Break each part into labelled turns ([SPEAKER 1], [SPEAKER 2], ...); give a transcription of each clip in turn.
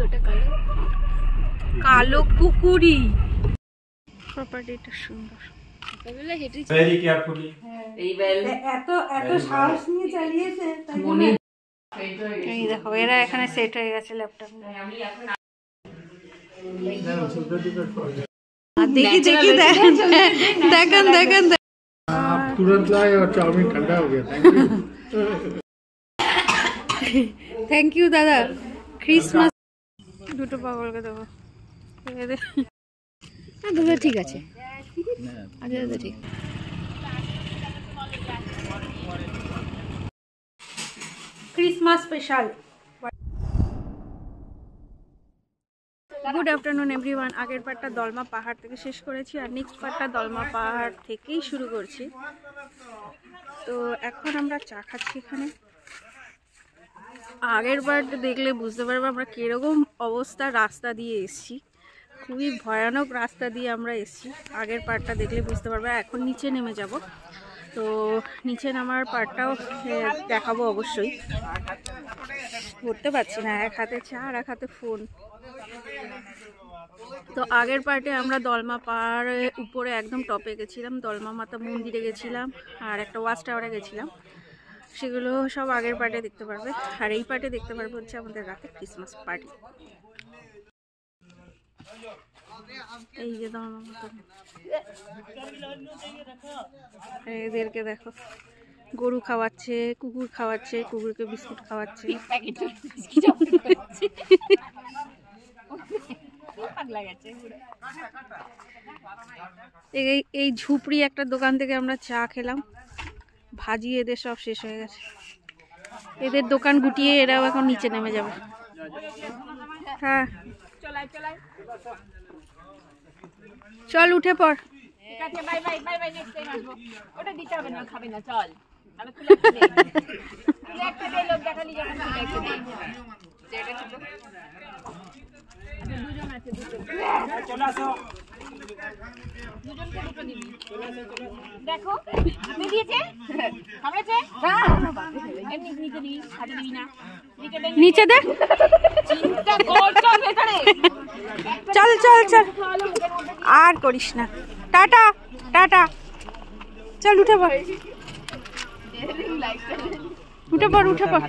[SPEAKER 1] ওটা কালো কালো কুকুরি। প্রপার্টিটা সুন্দর।
[SPEAKER 2] Very carefully.
[SPEAKER 1] এত সাহস নিয়ে চালিয়েছে। এই দেখো এরা এখানে সেট হয়ে গেছে ল্যাপটপ। देखी देखी देखन देखन
[SPEAKER 2] आप तुरंत लाए और चाउमीन ठंडा हो गया।
[SPEAKER 1] थैंक यू दादा। क्रिसमास দুটো পাগলকে দেবো। হ্যাঁ দাদা ঠিক আছে। আচ্ছা দাদা ঠিক। Christmas special. Good afternoon everyone. আগের পার্টটা দলমা পাহাড় থেকে শেষ করেছি আর নেক্সট পার্টটা দলমা পাহাড় থেকেই শুরু করছি। তো এখন আমরা চা খাচ্ছি এখানে। আগের পার্ট দেখলে বুঝতে পারবো আমরা কীরকম অবস্থা রাস্তা দিয়ে এসছি। খুবই ভয়ানক রাস্তা দিয়ে আমরা এসছি। আগের পার্টটা দেখলে বুঝতে পারবো। এখন নিচে নেমে যাব। তো নিচে নামার পার্টটাও দেখাবো অবশ্যই। করতে পারছি না, এক হাতে চা আর এক হাতে ফোন। তো আগের পার্টে আমরা দলমা পাহাড়ে উপরে একদম টপে গেছিলাম, দলমা মাতা মন্দিরে গেছিলাম আর একটা ওয়াচ টাওয়ারে গেছিলাম। সেগুলো সব আগের পার্টে দেখতে পারবে। আর এই পার্টে দেখতে পারবে হচ্ছে আমাদের রাতে ক্রিসমাস পার্টি। এই যে দলমা মাতা, এদেরকে দেখো গরু খাওয়াচ্ছে, কুকুর খাওয়াচ্ছে, কুকুরকে বিস্কুট খাওয়াচ্ছে। এই ঝুপড়ি একটা দোকান থেকে আমরা চা খেলাম। ভাজি এদের সব শেষ হয়ে গেছে। এদের দোকান গুটিয়ে এরাও এখন নিচে নেমে যাবে। হ্যাঁ চল উঠে পড়।
[SPEAKER 3] দেখো
[SPEAKER 1] নিচে দে। চল চল চল আর করিস না। Tata tata. চল উঠে পড় উঠে পড় উঠে পড়।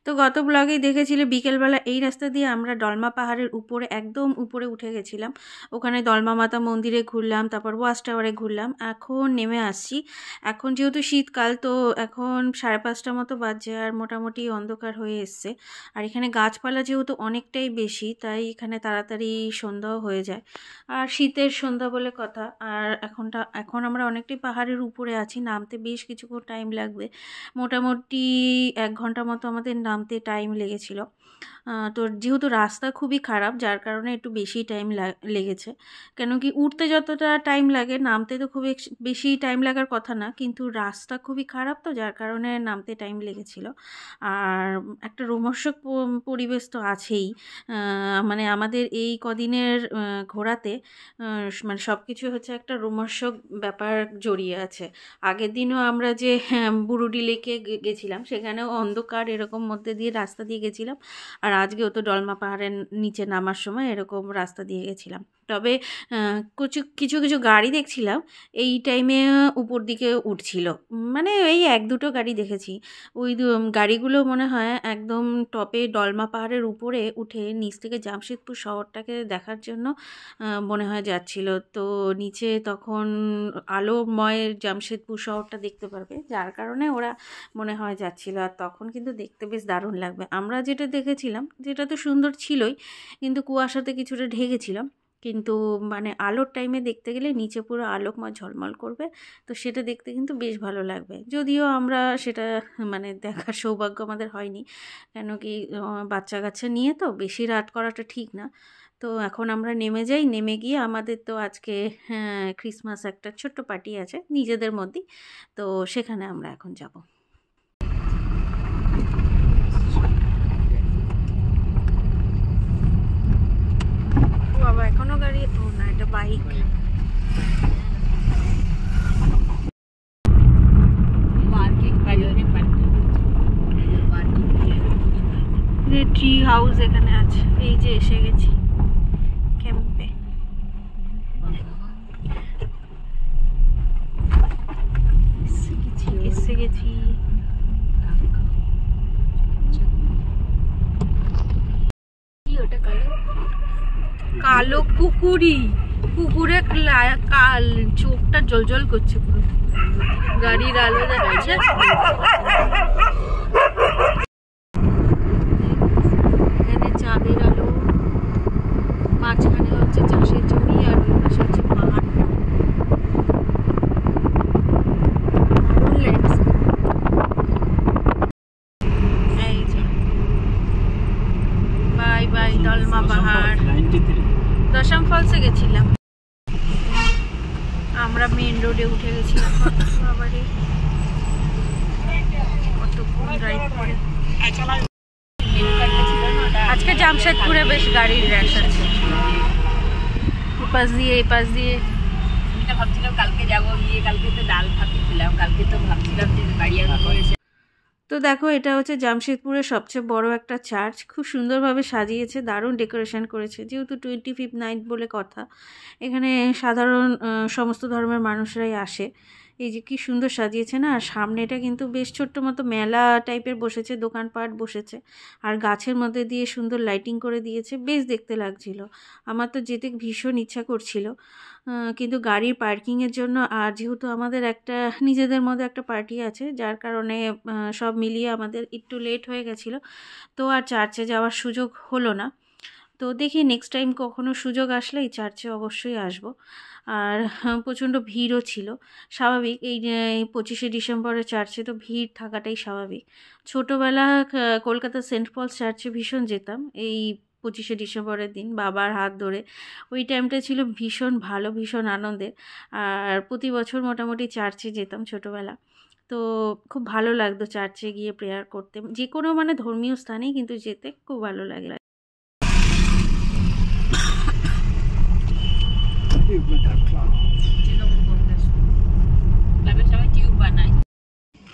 [SPEAKER 1] তো গত ব্লগেই দেখেছিলে বিকেলবেলা এই রাস্তা দিয়ে আমরা দলমা পাহাড়ের উপরে একদম উপরে উঠে গেছিলাম। ওখানে দলমা মাতা মন্দিরে ঘুরলাম, তারপর ওয়াচ টাওয়ারে ঘুরলাম। এখন নেমে আসছি। এখন যেহেতু শীতকাল, তো এখন 5:30 মতো বাজে আর মোটামুটি অন্ধকার হয়ে এসছে। আর এখানে গাছপালা যেহেতু অনেকটাই বেশি, তাই এখানে তাড়াতাড়ি সন্ধ্যাও হয়ে যায়। আর শীতের সন্ধ্যা বলে কথা। আর এখন আমরা অনেকটাই পাহাড়ের উপরে আছি, নামতে বেশ কিছুক্ষণ টাইম লাগবে। মোটামুটি 1 ঘন্টা মতো আমাদের নামতে টাইম লেগেছিল। তো যেহেতু রাস্তা খুবই খারাপ, যার কারণে একটু বেশি টাইম লেগেছে। কেন কি উঠতে যতটা টাইম লাগে নামতে তো খুব বেশি টাইম লাগার কথা না, কিন্তু রাস্তা খুবই খারাপ, তো যার কারণে নামতে টাইম লেগেছিল। আর একটা রোমহর্ষক পরিবেশ তো আছেই। মানে আমাদের এই কদিনের ঘোরাতে মানে সব কিছু হচ্ছে একটা রোমহর্ষক ব্যাপার জড়িয়ে আছে। আগের দিনও আমরা যে বুরুডি লেকে গেছিলাম, সেখানেও অন্ধকার এরকম মধ্যে দিয়ে রাস্তা দিয়ে গেছিলাম। আর আজকেও তো দলমা পাহাড়ের নিচে নামার সময় এরকম রাস্তা দিয়ে গেছিলাম। তবে কিছু কিছু গাড়ি দেখছিলাম এই টাইমে উপর দিকে উঠছিল। মানে এই 1-2টো গাড়ি দেখেছি। ওই গাড়িগুলো মনে হয় একদম টপে দলমা পাহাড়ের উপরে উঠে নিচ থেকে জামশেদপুর শহরটাকে দেখার জন্য মনে হয় যাচ্ছিল। তো নিচে তখন আলোময় জামশেদপুর শহরটা দেখতে পারবে, যার কারণে ওরা মনে হয় যাচ্ছিল। আর তখন কিন্তু দেখতে বেশ দারুণ লাগবে। আমরা যেটা দেখেছিলাম, যেটা তো সুন্দর ছিলই, কিন্তু কুয়াশাতে কিছুটা ঢেকেছিলাম। কিন্তু মানে আলোর টাইমে দেখতে গেলে নিচে পুরো আলোকময় ঝলমল করবে, তো সেটা দেখতে কিন্তু বেশ ভালো লাগবে। যদিও আমরা সেটা মানে দেখার সৌভাগ্য আমাদের হয়নি, কেন কি বাচ্চা কাচ্চা নিয়ে তো বেশি রাত করাটা ঠিক না। তো এখন আমরা নেমে যাই। নেমে গিয়ে আমাদের তো আজকে ক্রিসমাস একটা ছোট্ট পার্টি আছে নিজেদের মধ্যেই, তো সেখানে আমরা এখন যাব। বাবা এখনো গাড়ি, ও না এটা বাইক। ট্রি হাউস এখানে আছে, এই যে এসে গেছি ক্যাম্পে। এসে গেছি। কালো কুকুরি, কুকুরে চোখটা জল করছে পুরো, গাড়ির আলো দেখাচ্ছে। এখানে চাঁদের আলো, মাঝখানে হচ্ছে চাষের জমি আর ওই পাশে হচ্ছে পাহাড়। এই যে বাই বাই দলমা পাহাড়। দশম ফলসে গেছিলাম আমরা, মেন রোডে উঠে গেছিলাম। কতক্ষণ ড্রাইভ করে। আজকে জামশেদপুরে বেশ গাড়ির র্যাশ আছে, পাশ দিয়ে এই পাশ দিয়ে।
[SPEAKER 3] ভাবছিলাম কালকে যাবো, গিয়ে কালকে তো ডাল ভাতই খেলাম, কালকে তো ভাবছিলাম যে গাড়ি আর হয়েছে।
[SPEAKER 1] তো দেখো এটা হচ্ছে জামশেদপুরের সবচেয়ে বড় একটা চার্চ, খুব সুন্দরভাবে সাজিয়েছে, দারুণ ডেকোরেশন করেছে। যেহেতু 25th নাইট বলে কথা, এখানে সাধারণ সমস্ত ধর্মের মানুষরাই আসে। এই যে কি সুন্দর সাজিয়েছে না। আর সামনেটা কিন্তু বেশ ছোট্ট মতো মেলা টাইপের বসেছে, দোকানপাট বসেছে, আর গাছের মধ্যে দিয়ে সুন্দর লাইটিং করে দিয়েছে, বেশ দেখতে লাগছিল। আমার তো যেতে ভীষণ ইচ্ছা করছিল, কিন্তু গাড়ির পার্কিংয়ের জন্য, আর যেহেতু আমাদের একটা নিজেদের মধ্যে একটা পার্টি আছে, যার কারণে সব মিলিয়ে আমাদের একটু লেট হয়ে গেছিলো, তো আর চার্চে যাওয়ার সুযোগ হলো না। তো দেখি নেক্সট টাইম কখনো সুযোগ আসলে এই চার্চে অবশ্যই আসব। আর প্রচণ্ড ভিড়ও ছিল, স্বাভাবিক। এই 25শে ডিসেম্বরের চার্চে তো ভিড় থাকাটাই স্বাভাবিক। ছোটোবেলা কলকাতা সেন্ট পলস চার্চে ভীষণ যেতাম এই 25শে ডিসেম্বরের দিন, বাবার হাত ধরে। ওই টাইমটা ছিল ভীষণ ভালো, ভীষণ আনন্দের। আর প্রতি বছর মোটামুটি চার্চে যেতাম ছোটোবেলা, তো খুব ভালো লাগতো চার্চে গিয়ে প্রেয়ার করতে, যে কোনো মানে ধর্মীয় স্থানেই কিন্তু যেতে খুব ভালো লাগে।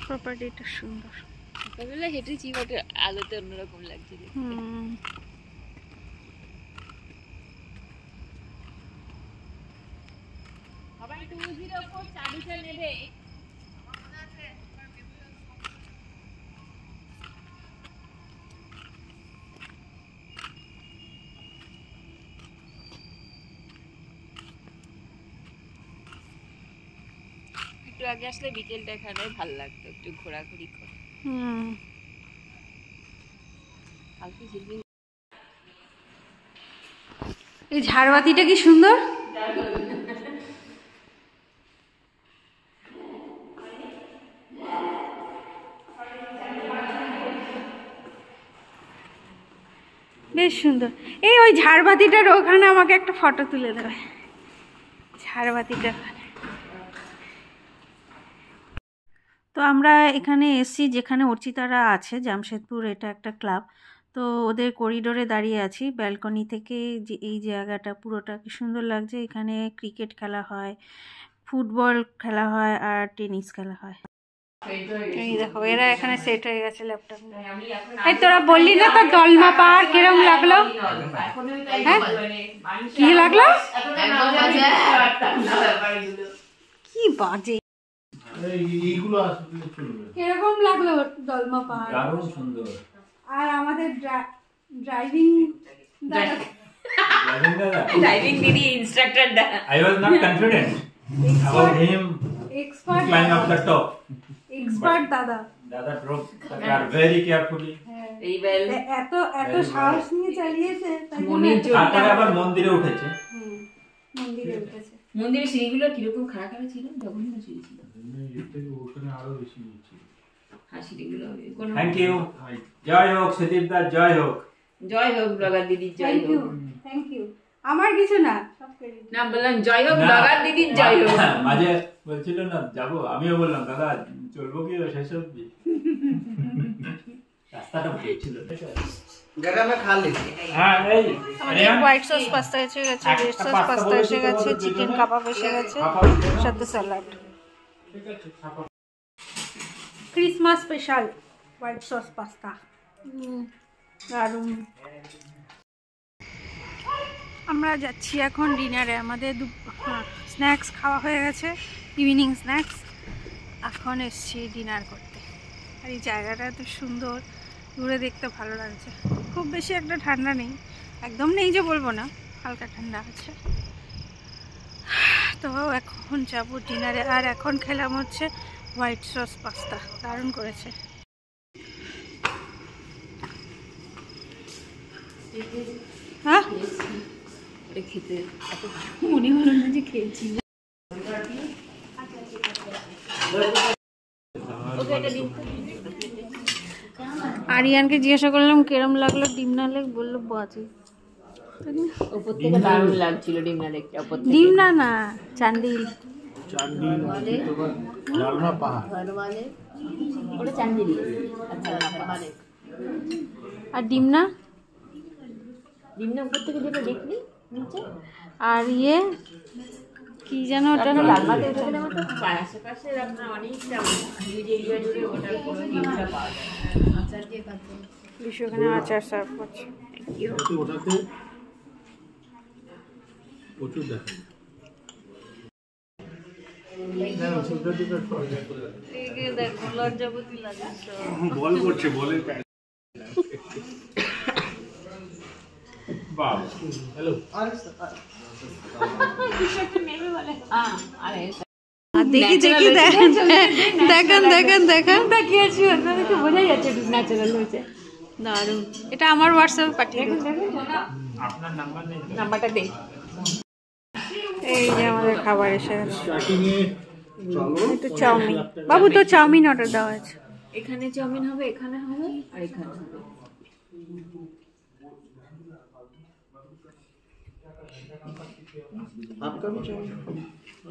[SPEAKER 1] প্রপার্টিটা সুন্দর,
[SPEAKER 3] হেঁটেছি, আলোতে অন্যরকম লাগছে। একটু আগে আসলে বিকেলটা এখানে ভালো লাগতো, একটু ঘোরাঘুরি করে।
[SPEAKER 1] এই ঝাড়বাতিটা কি সুন্দর। বেশ সুন্দর। এই ওই ঝাড়বাতিটার ওখানে আমাকে একটা ফটো তুলে দেবে, ঝাড়বাতিটার। তো আমরা এখানে এসছি যেখানে অর্চিতারা আছে, জামশেদপুর, এটা একটা ক্লাব। তো ওদের করিডোরে দাঁড়িয়ে আছি, ব্যালকনি থেকে যে এই জায়গাটা পুরোটা কি সুন্দর লাগছে। এখানে ক্রিকেট খেলা হয়, ফুটবল খেলা হয়, আর টেনিস খেলা হয়। এই দেখো এরা এখানে সেট হয়ে গেছে ল্যাপটপ। এই তোরা বললি না তো দলমা পাহাড় কিরম লাগলো? হ্যাঁ কি লাগলো? কি বাজে, কিরকম লাগলো দলমা পাহাড়?
[SPEAKER 4] দারুণ সুন্দর।
[SPEAKER 1] আর আমাদের ড্রাইভিং
[SPEAKER 3] ড্রাইভিং দিদি, ইনস্ট্রাক্টর দা।
[SPEAKER 4] I was not confident about him climbing up the top.
[SPEAKER 1] Expert দাদা
[SPEAKER 4] drove the car very carefully.
[SPEAKER 1] এত সাহস নিয়ে চালিয়েছে,
[SPEAKER 4] তারপরে আবার মন্দিরে উঠেছে।
[SPEAKER 1] মন্দিরে উঠেছে।
[SPEAKER 3] মন্দিরের সিঁড়িগুলো কিরকম খাড়া খাড়া ছিল, জঘন্য সিঁড়ি ছিল।
[SPEAKER 4] থ্যাংক ইউ, জয় হোক সুদীপ দা, জয় হোক।
[SPEAKER 3] জয় হোক ব্লগার দিদি, জয় হোক।
[SPEAKER 1] থ্যাংক ইউ, আমার কিছু না,
[SPEAKER 3] না বললাম জয় হোক ব্লগার দিদি, জয় হোক।
[SPEAKER 4] মাঝে বলছিল না যাবো, আমিও বললাম দাদা চলবো কি শেষ অব্দি, রাস্তাটা ভালো ছিল।
[SPEAKER 5] गरम में खा लीजिए।
[SPEAKER 4] हाँ नहीं
[SPEAKER 1] আমাদের হোয়াইট সস পাস্তা এসে গেছে, রেড সস পাস্তা এসে গেছে, চিকেন কাবাব এসে গেছে, সাথে salad. Christmas special white sauce pasta, দারুণ। আমরা যাচ্ছি এখন ডিনারে। আমাদের স্ন্যাক্স খাওয়া হয়ে গেছে, ইভিনিং স্ন্যাক্স। এখন এসছি ডিনার করতে। আর এই জায়গাটা এত সুন্দর, দূরে দেখতে ভালো লাগছে। খুব বেশি একটা ঠান্ডা নেই, একদম নেই যে বলবো না, হালকা ঠান্ডা আছে। তো এখন যাবো ডিনারে। আর এখন খেলাম হচ্ছে হোয়াইট সস পাস্তা, দারুণ করেছে। হ্যাঁ
[SPEAKER 3] খেতে এত মনে হলো না যে খেয়েছি।
[SPEAKER 1] আরিয়ানকে জিজ্ঞাসা করলাম কেরম লাগলো ডিম না লেগ, বললো বাজে।
[SPEAKER 3] উপর থেকে দারুণ লাগছিল ডিম না দেখতে। উপর থেকে
[SPEAKER 1] ডিম না না চান্দিল,
[SPEAKER 2] डालमा पहाड़
[SPEAKER 3] ওটা চান্দিলি। আচ্ছা মানে
[SPEAKER 1] আর ডিম না,
[SPEAKER 3] ডিম না উপর থেকে যেটা দেখলি নিচে।
[SPEAKER 1] আর ইয়ে কি যেন ওটা
[SPEAKER 3] ডালমাতে উঠে গেলে আমার তো আশেপাশে আপনার অনেকটা হিউজ এরিয়া জুড়ে ওটার কোনো ডিমটা পাওয়া যায়। আচার দিয়ে কাটতে
[SPEAKER 1] বিশ্বখানে আচার সার্ভ করছে।
[SPEAKER 2] ওটাতে প্রচুর দেখা যায়।
[SPEAKER 1] দেখো লজ্জাবতী লাগে।
[SPEAKER 2] বল করছে, বলের
[SPEAKER 4] वाह
[SPEAKER 2] হ্যালো।
[SPEAKER 1] দেখি দেখি দেখেন দেখেন দেখেন দেখেন
[SPEAKER 3] তাকিয়েছি, ওনাদেরকে বোঝাই যাচ্ছে ন্যাচারাল হয়েছে।
[SPEAKER 1] দারুণ। এটা আমার হোয়াটসঅ্যাপে পাঠিয়ে দেবো,
[SPEAKER 4] अपना नंबर नहीं
[SPEAKER 3] নাম্বারটা দে।
[SPEAKER 1] এই যে আমাদের খাবার এসে গেছে।
[SPEAKER 2] স্টার্টিং এ
[SPEAKER 1] একটু চাউমিন, বাবু তো চাউমিন অর্ডার দেওয়া আছে।
[SPEAKER 3] এখানে চাউমিন হবে, এখানে হবে, আর এখানে হবে।
[SPEAKER 5] आपका भी चाहिए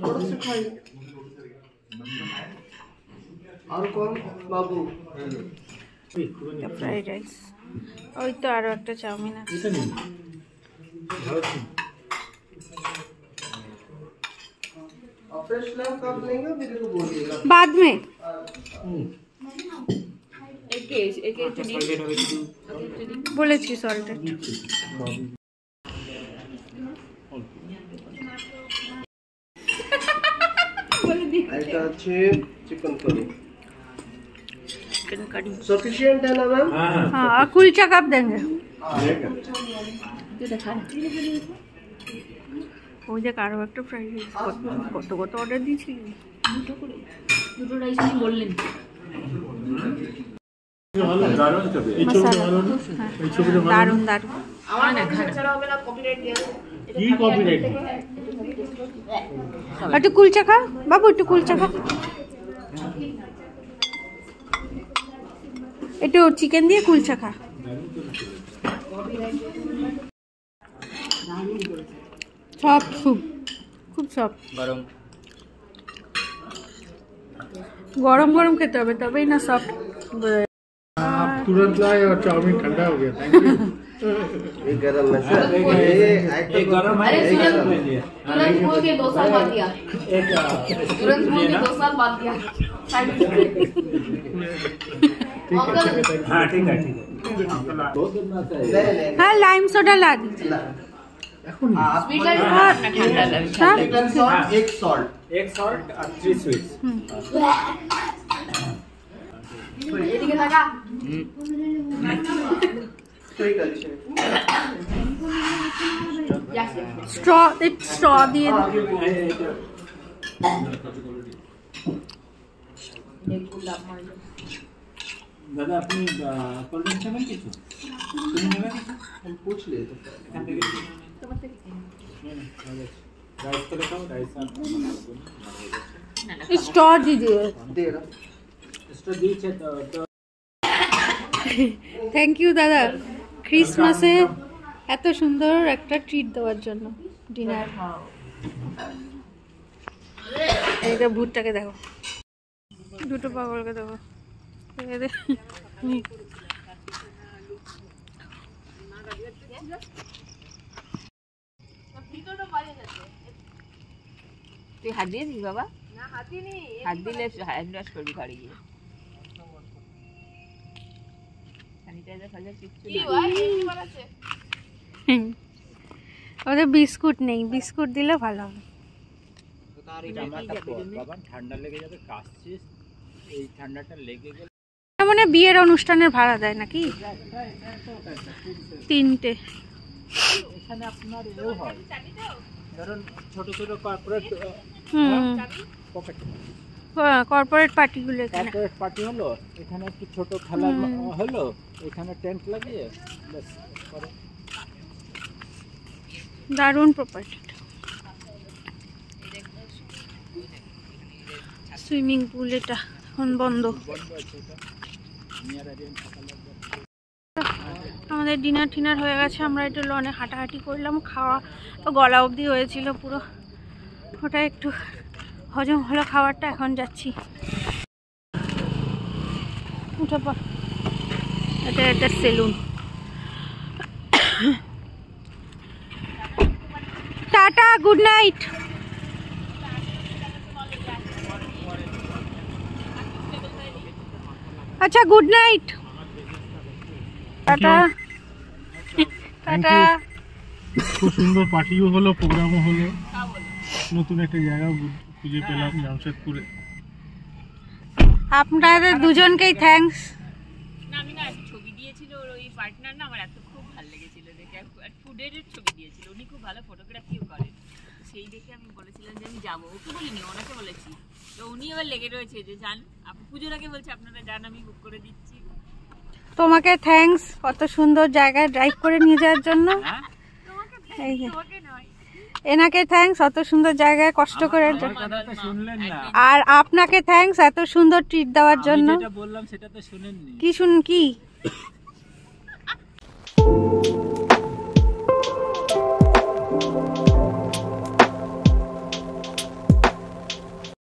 [SPEAKER 5] थोड़ा सा खाइए। और कौन बाबू?
[SPEAKER 1] ফ্রাইড রাইস, ওই তো আরো একটা চাউমিন আছে।
[SPEAKER 2] এটা নিন, ভালো ছিল।
[SPEAKER 5] और फ्रेश लैम कब लेंगे मेरे को बोलिएगा।
[SPEAKER 1] बाद में
[SPEAKER 3] একে একে একটু দিন।
[SPEAKER 1] বলেছি সল্টেড।
[SPEAKER 5] এটা আছে chicken curry.
[SPEAKER 1] Chicken curry.
[SPEAKER 5] Sufficient है ना मैम?
[SPEAKER 1] हाँ, और कुलचा कब देंगे? ওই যে কারো একটা ফ্রাইড রাইস কত কত অর্ডার দিয়েছিলি?
[SPEAKER 3] দুটো রাইস নিয়ে বললেন।
[SPEAKER 2] দারুণ ছবি, এই ছবিটা ভালো না? এই ছবিটা ভালো না?
[SPEAKER 1] দারুণ দারুণ।
[SPEAKER 3] আমার না খাওয়া হবে না, কপিরাইট দিয়ে
[SPEAKER 2] কি কপিরাইট?
[SPEAKER 1] একটু কুলচা খা বাবু, একটু কুলচা খা, একটু চিকেন দিয়ে কুলচা খা। সব খুব খুব সব
[SPEAKER 4] गरम
[SPEAKER 1] গরম গরম খেতে হবে, তবেই না সফট।
[SPEAKER 2] आप तुरंत लाए और चाउमीन ठंडा हो गया। Thank you.
[SPEAKER 5] ये गरम है सर।
[SPEAKER 4] एक गरम है, एक गरम है।
[SPEAKER 3] तुरंत बोल के 2 साल बाद दिया।
[SPEAKER 4] एक
[SPEAKER 3] तुरंत बोल के 2 साल बाद दिया।
[SPEAKER 2] ठीक है, ठीक है।
[SPEAKER 4] हाँ ठीक है ठीक है।
[SPEAKER 1] হ্যাঁ লাইম সোডা লা দিচ্ছি।
[SPEAKER 2] এখন
[SPEAKER 3] स्वीट है ना ठंडा लगता है।
[SPEAKER 5] चिकन सॉल्ट, एक सॉल्ट।
[SPEAKER 4] एक सॉल्ट और 3 स्वीट्स।
[SPEAKER 3] এদিকে লাগা।
[SPEAKER 5] ঠিক আছে।
[SPEAKER 1] স্ট্র একটু স্ট্র দিয়ে দাও।
[SPEAKER 4] দাদা আপনি কোল্ড ড্রিঙ্কস নেবেন কিছু? তুমি নেবে কিছু?
[SPEAKER 5] हम पूछ लिए थे।
[SPEAKER 4] এখান থেকে রাইস করে খাও, রাইস আর
[SPEAKER 1] স্ট্র দিদিয়ে।
[SPEAKER 5] दे रहा।
[SPEAKER 4] এক্সট্রা দিয়েছে তো।
[SPEAKER 1] থ্যাংক ইউ দাদা, ক্রিসমাসে এত সুন্দর একটা ট্রিট দেওয়ার জন্য ডিনার। এইটা ভূতটাকে দেখো, দুটো পাগলকে দেখো।
[SPEAKER 3] তুই হাত দিয়েছিস বাবা? হাত দিলে হ্যান্ড ওয়াশ করবি ঘরে গিয়ে। স্যানিটাইজার ফাজার কিচ্ছু না।
[SPEAKER 1] ওদের বিস্কুট নেই, বিস্কুট দিলে ভালো হবে।
[SPEAKER 4] ঠান্ডা লেগে যাবে, কাশছিস, এই ঠান্ডাটা লেগে গেলে
[SPEAKER 1] মানে বিয়ের অনুষ্ঠানের ভাড়া দেয় নাকি? 3টে।
[SPEAKER 4] এখানে আপনার এও হয়, ধরুন ছোট ছোট কর্পোরেট
[SPEAKER 1] কর্পোরেট পার্টিগুলো এখানে।
[SPEAKER 4] কর্পোরেট পার্টি হলো, এখানে একটু ছোট খেলা হলো, এখানে টেন্ট লাগিয়ে ব্যাস করে।
[SPEAKER 1] দারুণ প্রপার্টি। সুইমিং পুল এটা এখন বন্ধ। আমাদের ডিনার টিনার হয়ে গেছে, আমরা একটু লনে হাঁটাহাঁটি করলাম। খাওয়া তো গলা অবধি হয়েছিল পুরো, ওটা একটু হজম হলো খাবারটা। এখন যাচ্ছি, উঠে পর। এটা একটা সেলুন। Tata, good night. আচ্ছা, গুড নাইট, টাটা টাটা।
[SPEAKER 2] খুব সুন্দর পার্টিও হলো, প্রোগ্রামও হলো, নতুন একটা জায়গা খুঁজে পেলাম জামশেদপুরে।
[SPEAKER 1] আপনাদের দুজনকেই থ্যাঙ্কস।
[SPEAKER 3] না আমি না ছবি দিয়েছিল ওর ওই পার্টনার, না আমার এত খুব ভালো লেগেছিল দেখে। ফুডের ছবি দিয়েছিল, উনি খুব ভালো ফটোগ্রাফিও করেন। সেই দেখে আমি বলেছিলাম যে আমি যাবো, ওকে বলিনি, ওনাকে বলেছি। তো উনি এবার লেগে রয়েছে যে যান, পুজোর আগে বলছে আপনারা যান, আমি বুক করে দিচ্ছি।
[SPEAKER 1] তোমাকে থ্যাঙ্কস কত সুন্দর জায়গায় ড্রাইভ করে নিয়ে যাওয়ার জন্য। এই যে এনাকে থ্যাঙ্কস অত সুন্দর জায়গায় কষ্ট করে,
[SPEAKER 4] শুনলেন না?
[SPEAKER 1] আর আপনাকে থ্যাঙ্কস এত সুন্দর ট্রিট দেওয়ার জন্য।
[SPEAKER 4] যেটা বললাম সেটা তো শুনেননি।
[SPEAKER 1] কি